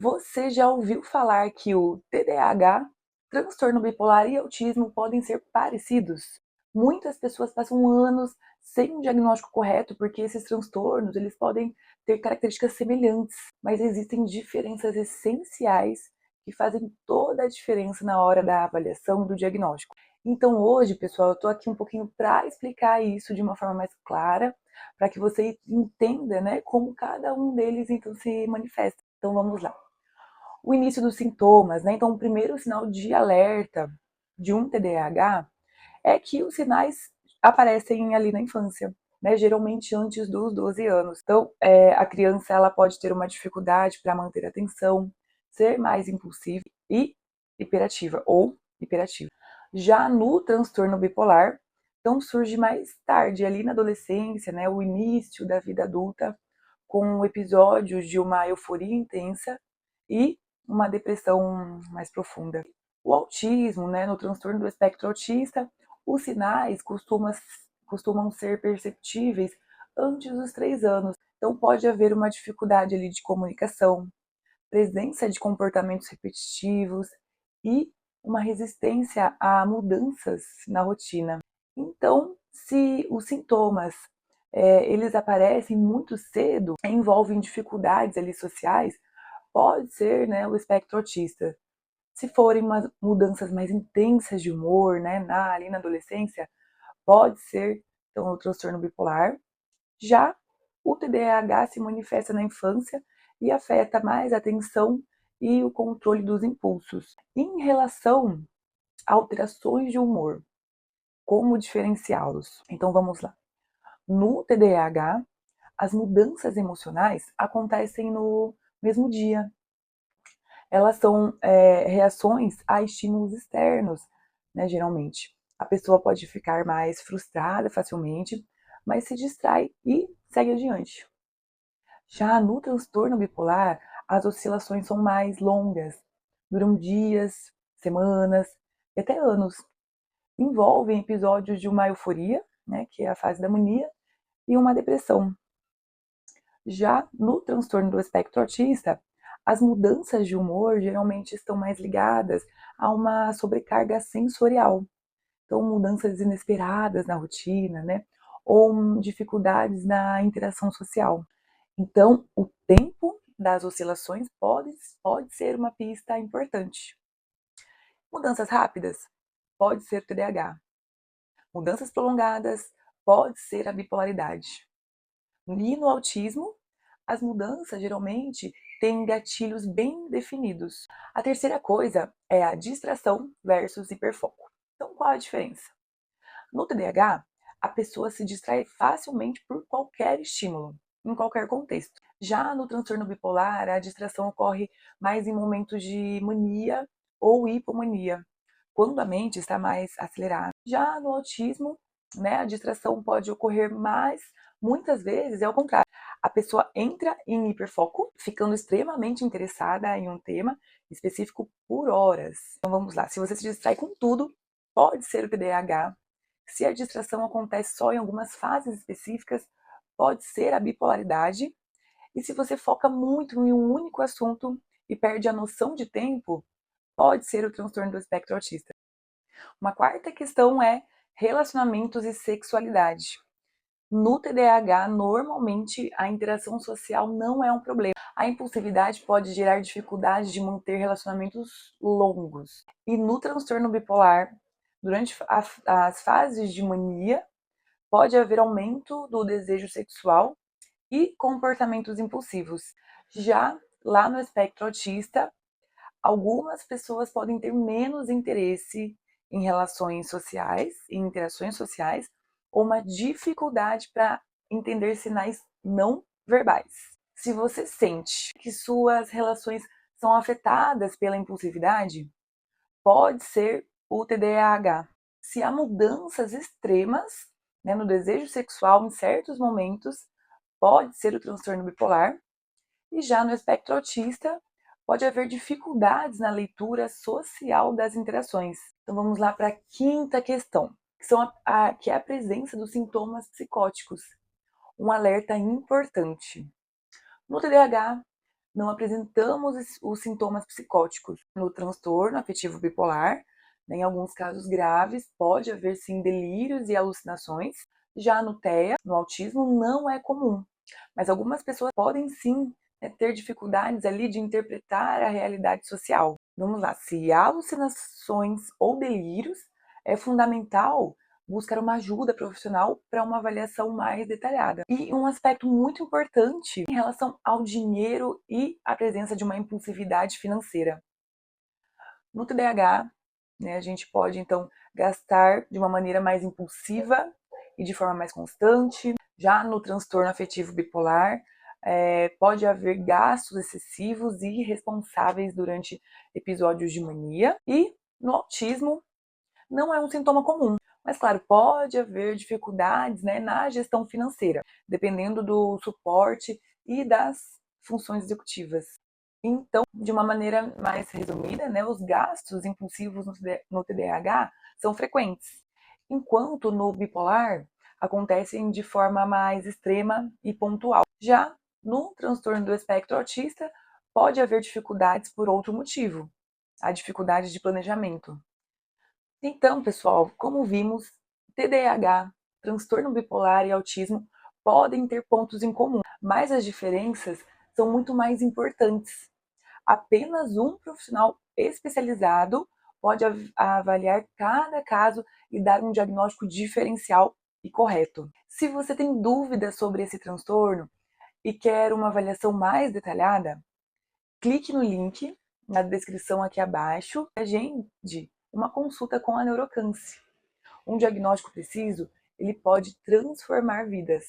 Você já ouviu falar que o TDAH, transtorno bipolar e autismo podem ser parecidos? Muitas pessoas passam anos sem um diagnóstico correto porque esses transtornos, eles podem ter características semelhantes, mas existem diferenças essenciais que fazem toda a diferença na hora da avaliação e do diagnóstico. Então hoje, pessoal, eu estou aqui um pouquinho para explicar isso de uma forma mais clara, para que você entenda, né, como cada um deles então se manifesta. Então vamos lá. O início dos sintomas, né? Então, o primeiro sinal de alerta de um TDAH é que os sinais aparecem ali na infância, né? Geralmente antes dos 12 anos. Então, a criança ela pode ter uma dificuldade para manter a atenção, ser mais impulsiva e hiperativa ou hiperativa. Já no transtorno bipolar, então surge mais tarde, ali na adolescência, né? O início da vida adulta, com episódios de uma euforia intensa e uma depressão mais profunda. O autismo, né, no transtorno do espectro autista, os sinais costumam ser perceptíveis antes dos 3 anos. Então pode haver uma dificuldade ali de comunicação, presença de comportamentos repetitivos e uma resistência a mudanças na rotina. Então, se os sintomas eles aparecem muito cedo, envolvem dificuldades ali sociais, pode ser, né, o espectro autista. Se forem mudanças mais intensas de humor, né, ali na adolescência, pode ser então o transtorno bipolar. Já o TDAH se manifesta na infância e afeta mais a atenção e o controle dos impulsos. Em relação a alterações de humor, como diferenciá-los? Então vamos lá. No TDAH, as mudanças emocionais acontecem no mesmo dia. Elas são reações a estímulos externos, né, geralmente. A pessoa pode ficar mais frustrada facilmente, mas se distrai e segue adiante. Já no transtorno bipolar, as oscilações são mais longas, duram dias, semanas e até anos. Envolvem episódios de uma euforia, né, que é a fase da mania, e uma depressão. Já no transtorno do espectro autista, as mudanças de humor geralmente estão mais ligadas a uma sobrecarga sensorial. Então, mudanças inesperadas na rotina, né? Ou dificuldades na interação social. Então, o tempo das oscilações pode ser uma pista importante. Mudanças rápidas pode ser o TDAH. Mudanças prolongadas pode ser a bipolaridade. E no autismo, as mudanças geralmente têm gatilhos bem definidos. A terceira coisa é a distração versus hiperfoco. Então, qual a diferença? No TDAH, a pessoa se distrai facilmente por qualquer estímulo, em qualquer contexto. Já no transtorno bipolar, a distração ocorre mais em momentos de mania ou hipomania, quando a mente está mais acelerada. Já no autismo, né, a distração pode ocorrer mais, muitas vezes é o contrário. A pessoa entra em hiperfoco, ficando extremamente interessada em um tema específico por horas. Então vamos lá, se você se distrai com tudo, pode ser o TDAH. Se a distração acontece só em algumas fases específicas, pode ser a bipolaridade. E se você foca muito em um único assunto e perde a noção de tempo, pode ser o transtorno do espectro autista. Uma quarta questão é relacionamentos e sexualidade. No TDAH, normalmente a interação social não é um problema. A impulsividade pode gerar dificuldade de manter relacionamentos longos. E no transtorno bipolar, durante as fases de mania, pode haver aumento do desejo sexual e comportamentos impulsivos. Já lá no espectro autista, algumas pessoas podem ter menos interesse em relações sociais, em interações sociais, ou uma dificuldade para entender sinais não verbais. Se você sente que suas relações são afetadas pela impulsividade, pode ser o TDAH. Se há mudanças extremas, né, no desejo sexual em certos momentos, pode ser o transtorno bipolar. E já no espectro autista, pode haver dificuldades na leitura social das interações. Então vamos lá para a quinta questão, que é a presença dos sintomas psicóticos. Um alerta importante. No TDAH, não apresentamos os sintomas psicóticos. No transtorno afetivo bipolar, né, em alguns casos graves, pode haver sim delírios e alucinações. Já no TEA, no autismo, não é comum, mas algumas pessoas podem sim, né, ter dificuldades ali de interpretar a realidade social. Vamos lá, se há alucinações ou delírios, é fundamental buscar uma ajuda profissional para uma avaliação mais detalhada. E um aspecto muito importante em relação ao dinheiro e a presença de uma impulsividade financeira. No TDAH, né, a gente pode então gastar de uma maneira mais impulsiva e de forma mais constante. Já no transtorno afetivo bipolar, pode haver gastos excessivos e irresponsáveis durante episódios de mania. E no autismo, não é um sintoma comum. Mas, claro, pode haver dificuldades, né, na gestão financeira, dependendo do suporte e das funções executivas. Então, de uma maneira mais resumida, né, os gastos impulsivos no TDAH são frequentes, enquanto no bipolar acontecem de forma mais extrema e pontual. Já no transtorno do espectro autista, pode haver dificuldades por outro motivo, a dificuldade de planejamento. Então, pessoal, como vimos, TDAH, transtorno bipolar e autismo podem ter pontos em comum, mas as diferenças são muito mais importantes. Apenas um profissional especializado pode avaliar cada caso e dar um diagnóstico diferencial e correto. Se você tem dúvidas sobre esse transtorno e quer uma avaliação mais detalhada, clique no link na descrição aqui abaixo e agende uma consulta com a Neurocance. Um diagnóstico preciso, ele pode transformar vidas.